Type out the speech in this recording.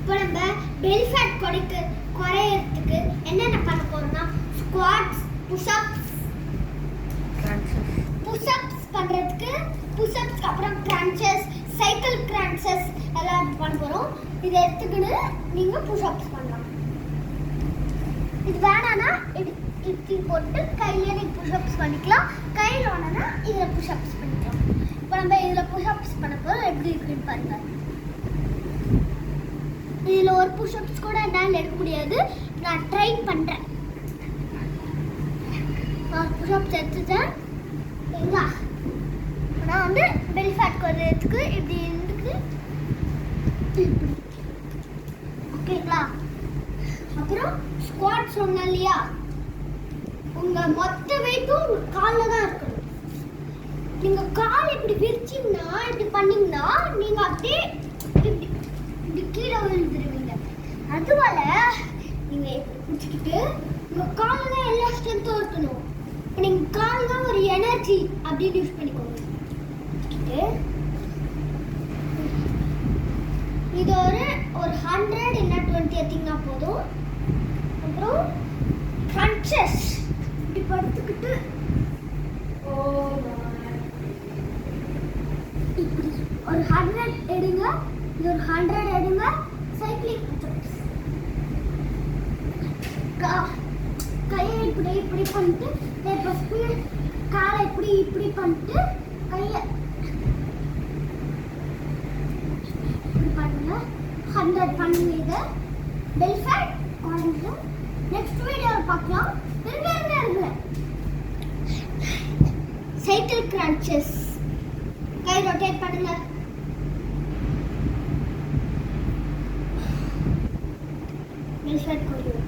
இப்போ நம்ம bell fat குறையறதுக்கு என்னென்ன பண்ண போறோம்னா ஸ்குவாட்ஸ், புஷ்அப்ஸ் பண்றதுக்கு புஷ்அப்ஸ்க்கு அப்புறம் கிரன்ச்சஸ், சைக்கிள் கிரன்ச்சஸ் எல்லாம் பண்ண போறோம். இதை எடுத்துக்கிட்டு நீங்க புஷ்அப்ஸ் பண்ணலாம். இது வேணாம்னா இப்படி போட்டு கையில நீங்க புஷ்அப்ஸ் பண்ணிக்கலாம். கையில் வேணாம்னா இதில் புஷ்அப்ஸ் பண்ணிக்கலாம். இப்போ நம்ம இதில் புஷ்அப்ஸ் பண்ண போறோம். எப்படி இருக்குன்னு பாருங்க. இதில் ஒரு புஷ்அப்ஸ் கூட என்னால் எடுக்க முடியாது. நான் ட்ரை பண்ணுறேன். நான் புஷ்அப்ஸ் எடுத்துட்டேன். சரிங்களா? நான் வந்து பெல் ஃபேட் குறையறதுக்கு இப்படி இருக்கு. ஓகேங்களா? அப்புறம் ஸ்குவாட் சொன்னேன் இல்லையா, உங்க மொத்த வெயிட்டும் உங்க காலில் தான் இருக்கணும். நீங்க கால் இப்படி விரிச்சிங்கன்னா இப்படி பண்ணீங்கன்னா நீங்க அப்படியே இப்படி கீழே விழுந்துருவீங்க. அதுவால நீங்க இப்படி பிடிச்சிக்கிட்டு உங்க காலில் தான் எல்லா ஸ்ட்ரென்த்தும் இருக்கணும். இப்போ நீங்க கால் தான் ஒரு எனர்ஜி அப்படின்னு யூஸ் பண்ணிக்கோங்க. இது ஒரு 100 இல்லைன்னா 20 எடுத்தீங்கன்னா போதும். அப்புறம் கிரன்ச்சஸ் இப்படி படுத்துக்கிட்டு இப்படி ஒரு 100 எடுங்க. இது ஒரு 100 எடுங்க. சைக்கிளிங் கையை இப்படி இப்படி பண்ணிட்டு இப்போ ஸ்பீட் காலை இப்படி பண்ணிட்டு கையை பண்ணுங்க. 100 பண்ணுங்க. இது பெல் ஃபேட் குறைஞ்சிடும். நெக்ஸ்ட் வீடியோவில் பார்க்கலாம். இருங்க. சைக்கிள் கிரன்ச்சஸ் கை ரொட்டேட் பண்ணுங்க. பெல் ஃபேட் குறையும்.